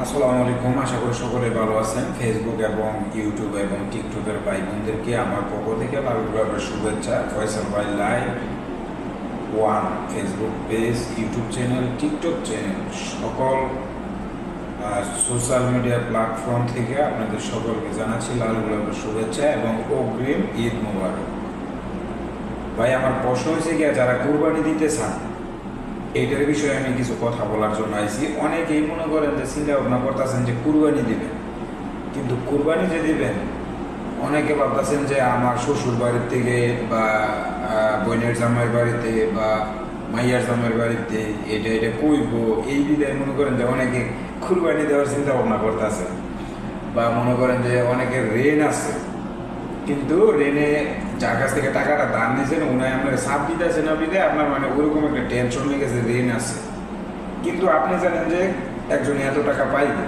আসসালামু আলাইকুম। আশা করি সকলে ভালো আছেন। ফেসবুক এবং ইউটিউব এবং টিকটকের ভাই বোনদেরকে আমার পক্ষ থেকে লালগুলাবের শুভেচ্ছা। ফয়সাল ভাই live one Facebook page, YouTube channel, TikTok channel, সকল সোশ্যাল মিডিয়া প্ল্যাটফর্ম থেকে আপনাদের সকলকে জানাচ্ছি লালগুলাবের শুভেচ্ছা এবং অগ্রিম ঈদ মোবারক। ভাই, আমার প্রশ্ন হয়েছে গিয়া যারা কুরবানি দিতে চান এইটার বিষয়ে আমি কিছু কথা বলার জন্য আইছি। অনেকেই মনে করেন যে চিন্তা ভাবনা করতেছেন যে কুরবানি দিবেন, কিন্তু কুরবানি যে দিবেন অনেকে ভাবতেছেন যে আমার শ্বশুর বাড়ির থেকে বা বোনের জামাইয়ের বাড়িতে বা মাইয়ার জামাইয়ের বাড়িতে এটা এটা কইব, এই বিধায় মনে করেন যে অনেকে কুরবানি দেওয়ার চিন্তা ভাবনা করতেছে। বা মনে করেন যে অনেকের ঋণ আছে, কিন্তু ঋণে যার কাছ থেকে টাকাটা দান দিয়েছেন উনি আপনার সাপ দিতেছে না বিদায় আপনার মানে ওরকম একটা টেনশন লেগেছে, ঋণ আছে। কিন্তু আপনি জানেন যে একজন এত টাকা পাইবে,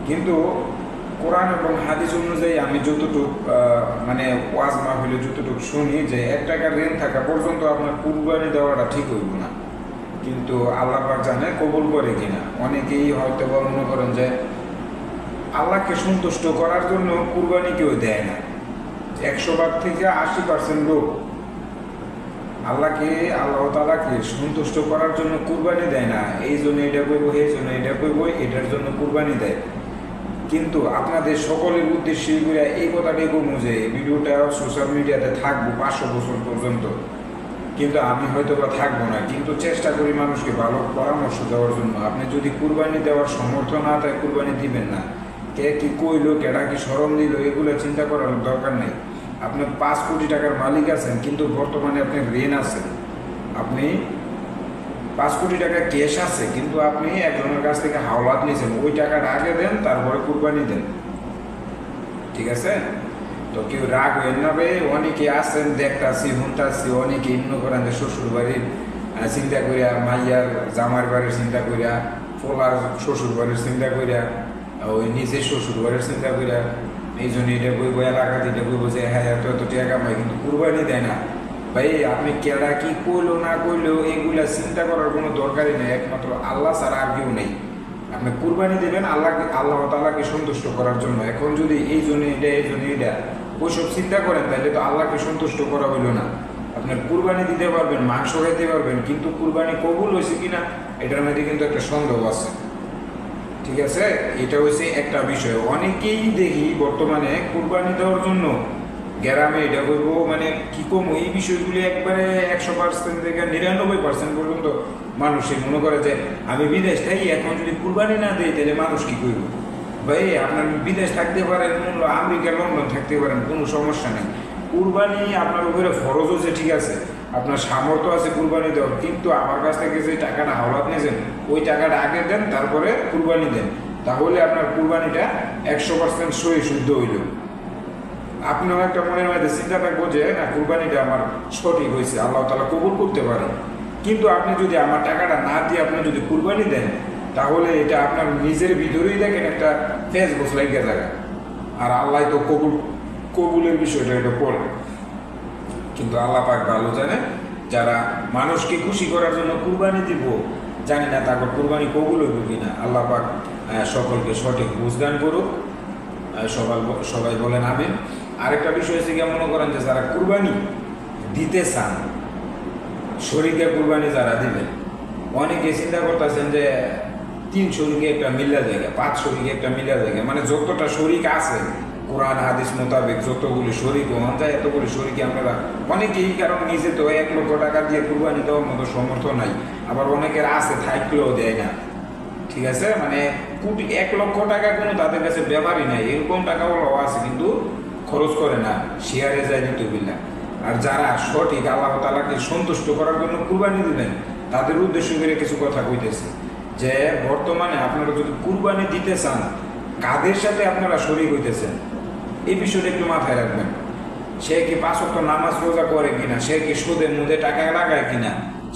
কিন্তু কোরআন এবং হাদিস অনুযায়ী আমি যতটুকু মানে ওয়াজ মাহফিলে যতটুকু শুনি যে 1 টাকার ঋণ থাকা পর্যন্ত আপনার কুরবানি দেওয়াটা ঠিক হইব না। কিন্তু আল্লাহ পাক জানে কবুল করে কিনা। অনেকেই হয়তো বা মনে করেন যে আল্লাহকে সন্তুষ্ট করার জন্য কুরবানি কেউ দেয় না। 100 ভাগ থেকে 80% লোক আল্লাহ তাআলাকে সন্তুষ্ট করার জন্য কুরবানি দেয় না। এই জন্য এটা করবো, এই জন্য এটা করবো, এটার জন্য কুরবানি দেয়। কিন্তু আপনাদের সকলের উদ্দেশ্যে করে এই কথাটাই বলবো যে ভিডিওটা সোশ্যাল মিডিয়াতে থাকবো 500 বছর পর্যন্ত, কিন্তু আমি হয়তো বা থাকবো না, কিন্তু চেষ্টা করি মানুষকে ভালো পরামর্শ দেওয়ার জন্য। আপনি যদি কুরবানি দেওয়ার সমর্থ না থাকে কুরবানি দিবেন না। কে কি কইলো, কেডা কি শরম দিল, এগুলো চিন্তা করার দরকার নেই। আপনি 5 কোটি টাকার মালিক আছেন, কিন্তু বর্তমানে আপনি ঋণ আছেন। আপনি 5 কোটি টাকা ক্যাশ আছে, কিন্তু আপনি একজনের কাছ থেকে হাওলাত নিয়েছেন। ওই টাকাটা আগে দেন, তারপরে কুরবানি দেন, ঠিক আছে? তো কেউ রাগ হইন না ভাই। অনেকে আছেন দেখতাছি শুনতাছি, অনেকে মনে করেন যে শ্বশুর বাড়ির চিন্তা করিয়া, মাইয়ার জামার বাড়ির চিন্তা করিয়া, ফোলার শ্বশুর বাড়ির চিন্তা করিয়া, ওই নিজের শ্বশুর বাড়ির চিন্তা করিয়া এই জন্য এটা বইব, এলাকাতে এটা বইব যে হ্যাঁ এত এত টাকা কামাই, কিন্তু কুরবানি দেয় না। ভাই, আপনি কেডা কি কইলো না কইলো এগুলা চিন্তা করার কোনো দরকারই নেই। একমাত্র আল্লাহ ছাড়া আর কেউ নেই। আপনি কুরবানি দেবেন আল্লাহ তাআলাকে সন্তুষ্ট করার জন্য। এখন যদি এই জন্য এটা, এই জন্য এটা ওইসব চিন্তা করেন, তাহলে তো আল্লাহকে সন্তুষ্ট করা হইল না। আপনার কুরবানি দিতে পারবেন, মাংস খাইতে পারবেন, কিন্তু কুরবানি কবুল হয়েছে কিনা এটার মধ্যে কিন্তু একটা সন্দেহ আছে, ঠিক আছে? এটা হচ্ছে একটা বিষয়। অনেকেই দেখি বর্তমানে কুরবানি দেওয়ার জন্য গ্রামে এটা করবো মানে কি কম, এই বিষয়গুলি একবারে 100% থেকে 99% পর্যন্ত মানুষে মনে করে যে আমি বিদেশ থাকি, এখন যদি কুরবানি না দেয় তাহলে মানুষ কি করব। ভাই, আপনার বিদেশ থাকতে পারেন, আমেরিকা লন্ডন থাকতে পারেন, কোনো সমস্যা নেই। কুরবানি আপনার উপরে ফরজ হচ্ছে, ঠিক আছে, আপনার সামর্থ্য আছে কুরবানি দেওয়ার, কিন্তু আমার কাছ থেকে যে টাকাটা হাওলাত নিয়েছেন ওই টাকাটা আগে দেন, তারপরে কুরবানি দেন। তাহলে আপনার কুরবানিটা 100% সহি শুদ্ধ হইল। আপনিও একটা মনের মধ্যে চিন্তা থাকবো যে না, কুরবানিটা আমার সঠিক হয়েছে, আল্লাহ তাআলা কবুল করতে পারে। কিন্তু আপনি যদি আমার টাকাটা না দিয়ে আপনি যদি কুরবানি দেন, তাহলে এটা আপনার নিজের ভিতরেই দেখেন একটা ফেস বস লাগিয়ে জায়গা। আর আল্লাহ তো কবুলের বিষয়টা এটা পড়ে। কিন্তু আল্লাহ পাক ভালো জানে, যারা মানুষকে খুশি করার জন্য কুরবানি দিব, জানি না তারপর কুরবানি কবুল হইব কিনা। আল্লাহ পাক সকলকে সঠিক বুঝদান করুক। সবাই বলেন আমিন। আরেকটা বিষয় হচ্ছে গিয়ে মনে করেন যে যারা কুরবানি দিতে চান, শরীকে কুরবানি যারা দিবেন, অনেকে চিন্তা করতেছেন যে 3 শরীকে একটা মিল্লা জায়গা, 5 শরীকে একটা মিল্লা জায়গা, মানে যতটা শরীক আছে কোরআন হাদিস মোতাবেক যতগুলি শরীক হন যায় এতগুলি শরীকে আপনারা অনেকেই, কারণ নিজে তো 1 লক্ষ টাকা দিয়ে কুরবানি দেওয়ার মতো সমর্থ নাই, আবার অনেকের আছে থাকলেও দেয় না, ঠিক আছে? মানে 1 লক্ষ টাকা কোনো তাদের কাছে ব্যাপারই নাই, এরকম টাকাগুলো আছে কিন্তু খরচ করে না, শেয়ারে যায় নিতুবিল্লা। আর যারা সঠিক আল্লাহ তাআলাকে সন্তুষ্ট করার জন্য কুরবানি দিবেন, তাদের উদ্দেশ্য করে কিছু কথা কইতেছে যে বর্তমানে আপনারা যদি কুরবানি দিতে চান, কাদের সাথে আপনারা শরীক হইতেছেন এই বিষয়টা একটু মাথায় রাখবেন। সে কি 5 ওয়াক্ত নামাজ রোজা করে কিনা, সে কি সুদের মধ্যে টাকা লাগায় কিনা,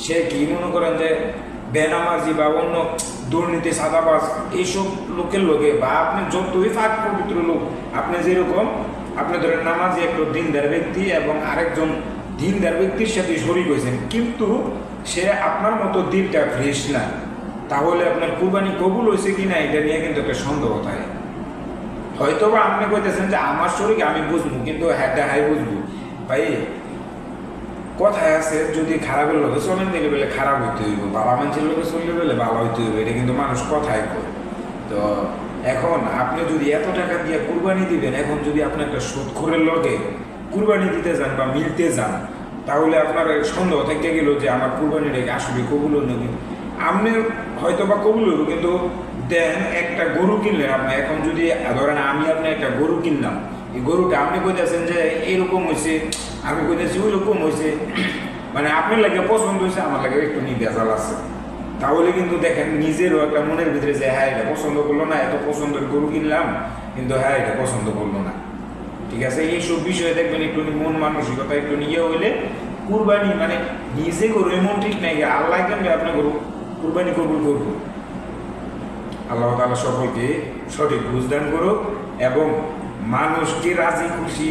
সে কি মনে করেন যে বেনামাজি বা অন্য দুর্নীতি সাদাবাজ এইসব লোকের লোকে, বা আপনি যতই ফাঁক পবিত্র লোক, আপনি যেরকম আপনি ধরেন নামাজি একটা দিনদার ব্যক্তি এবং আরেকজন দিনদার ব্যক্তির সাথে শরীক হয়েছেন, কিন্তু সে আপনার মতো দিনটা ফ্রেশ না, তাহলে আপনার কুরবানি কবুল হয়েছে কিনা এটা নিয়ে কিন্তু একটা সন্দেহ থাকে। হয়তো বা আপনি কইতেছেন যে আমার শরীর আমি বুঝবো, কিন্তু হাই বুঝবো ভাই। কথায় আছে যদি খারাপের লোকে চলেন দিলে বলে খারাপ হইতে হইব, বাবা মানুষের লোকে চললে বলে ভালো হইতে হইব, এটা কিন্তু মানুষ কথায় করে। তো এখন আপনি যদি এত টাকা দিয়ে কুরবানি দিবেন, এখন যদি আপনি একটা সুদখোরের লগে কুরবানি দিতে যান বা মিলতে যান, তাহলে আপনার সন্দেহ থেকে গেল যে আমার কুরবানিটাকে আসলে কবুল হইল কি। আপনি হয়তো বা কবুল হইব, কিন্তু দেন একটা গরু কিনলেন আপনি, এখন যদি ধরেন আমি আপনি একটা গরু কিনলাম, এই গরুটা আপনি কইতেছেন যে এরকম হয়েছে, আমি কইতেছি ওই রকম হয়েছে, মানে আপনার লাগে পছন্দ হয়েছে, আমার লাগে একটু বেজাল আছে, তাহলে কিন্তু দেখেন নিজেরও একটা মনের ভিতরে যে হ্যাঁ এটা পছন্দ করলো না, এত পছন্দের গরু কিনলাম কিন্তু হ্যাঁ এটা পছন্দ করলো না। ঠিক আছে, এইসব বিষয়ে দেখবেন একটু মন মানসিকতা একটু নিয়ে হইলে কুরবানি মানে নিজে গরু এমন ঠিক নাই, আল্লাহ কেন আপনার গরু কুরবানি কবুল করবো। আল্লাহ তাআলা সকলকে সঠিক বুঝদান করুক এবং মানুষকে রাজি খুশি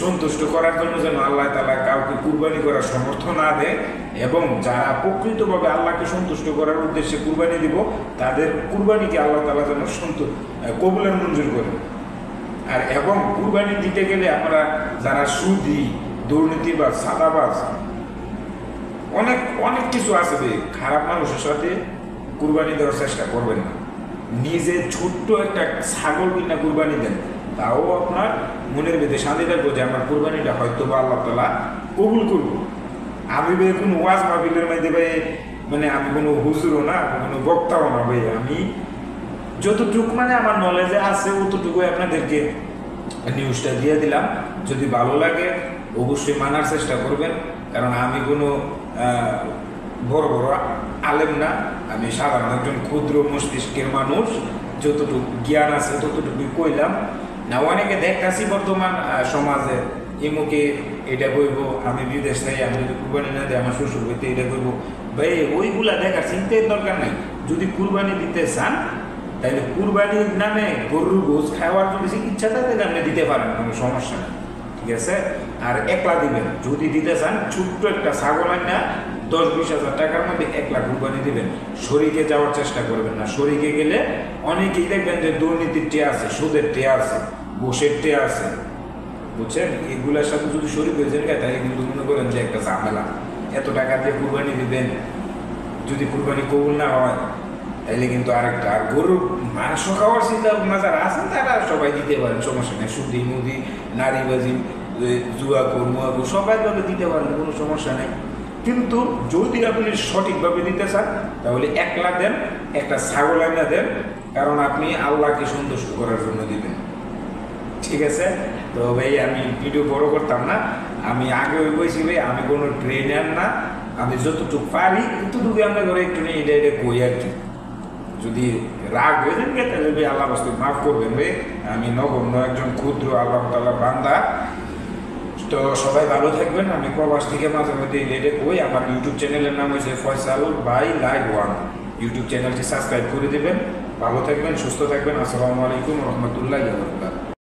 সন্তুষ্ট করার জন্য যেন আল্লাহ তাআলা কাউকে কুরবানি করার সমর্থন না দেয়, এবং যারা প্রকৃতভাবে আল্লাহকে সন্তুষ্ট করার উদ্দেশ্যে কুরবানি দিব তাদের কুরবানিকে আল্লাহ তাআলা যেন কবুলের মঞ্জুর করে। আর এবং কুরবানি দিতে গেলে আমরা যারা সুদী, দুর্নীতিবাজ, সাদাবাজ, অনেক অনেক কিছু আছে, খারাপ মানুষের সাথে কুরবানি দেওয়ার চেষ্টা করবেন না। নিজে ছোট্ট একটা ছাগল কিনা কুরবানি দেন, তাও আপনার মনের ভিতরে শান্তি থাকবো যে আমার কুরবানিটা হয়তো বা আল্লাহ তাআলা কবুল করবো। আমি ভাই কোনো ওয়াজ মাহফিলের মধ্যে ভাই মানে আমি কোনো হুজুরও না, কোনো বক্তাও না ভাই, আমি যতটুকু মানে আমার নলেজে আছে অতটুকু আপনাদেরকে নিউজটা দিয়ে দিলাম। যদি ভালো লাগে অবশ্যই মানার চেষ্টা করবেন, কারণ আমি কোনো বড় বড় আলেম না, আমি সাধারণ একজন ক্ষুদ্র মস্তিষ্কের মানুষ, যতটুকু জ্ঞান আছে ততটুকুই কইলাম। না অনেকে দেখতেছি বর্তমান সমাজে এমুকে এটা কইব, আমি বিদেশ নাই, আমি যদি কুরবানি না দিই আমার শ্বশুর হইতে এটা কইব। ভাই ওইগুলা দেখার চিন্তার দরকার নাই। যদি কুরবানি দিতে চান তাহলে কুরবানির নামে গরুর গোশ খাওয়ার যদি ইচ্ছা থাকে আপনি দিতে পারেন, কোনো সমস্যা নেই। ঠিক আছে, আর একলা দিবেন যদি দিতে চান, ছোট্ট একটা ছাগল না 10-20 হাজার টাকার মধ্যে 1 লাখ কুরবানি দিবেন। শরীকে যাওয়ার চেষ্টা করবেন না, শরীকে গেলে অনেকেই দেখবেন যে দুর্নীতির টেয়া আছে, সুদের টেয়া আছে, ঘুষের টেয়া আছে, বুঝছেন। এগুলোর সাথে যদি শরীর হয়ে যায় তাহলে কিন্তু মনে করেন যে একটা ঝামেলা। এত টাকা দিয়ে কুরবানি দিবেন, যদি কুরবানি কবুল না হয় তাইলে কিন্তু আরেকটা। আর গরুর মাংস খাওয়ার চিন্তা ভাবনা যারা আছেন তারা সবাই দিতে পারেন, সমস্যা নেই। সুদি মুদি, নারীবাজি, জুয়াখোর মুয়াখোর সবাই ভাবে দিতে পারেন, কোনো সমস্যা নেই। কিন্তু যদি আপনি সঠিকভাবে দিতে চান তাহলে 1 লাখ দেন, একটা ছাগল আইনা দেন, কারণ আপনি আল্লাহকে সন্তুষ্ট করার জন্য দিবেন। ঠিক আছে, তো ভাই আমি ভিডিও বড় করতাম না, আমি আগে ওই বলছি ভাই আমি কোনো ট্রেনার না, আমি যতটুকু পারি ততটুকু আমরা ঘরে একটু নিয়ে এটা কই আর কি। যদি রাগ হয়ে যান তাহলে ভাই আল্লাহ বাস্তব মাফ করবেন ভাই, আমি নগণ্য একজন ক্ষুদ্র আল্লাহ তাআলার বান্দা। তো সবাই ভালো থাকবেন। আমি প্রবাস থেকে মাঝে মধ্যে এটা কই। আমার ইউটিউব চ্যানেলের নাম হয়েছে ফয়সাল বাই লাইভ 1। ইউটিউব চ্যানেলটি সাবস্ক্রাইব করে দেবেন। ভালো থাকবেন, সুস্থ থাকবেন। আসসালামু আলাইকুম রহমতুল্লাহ।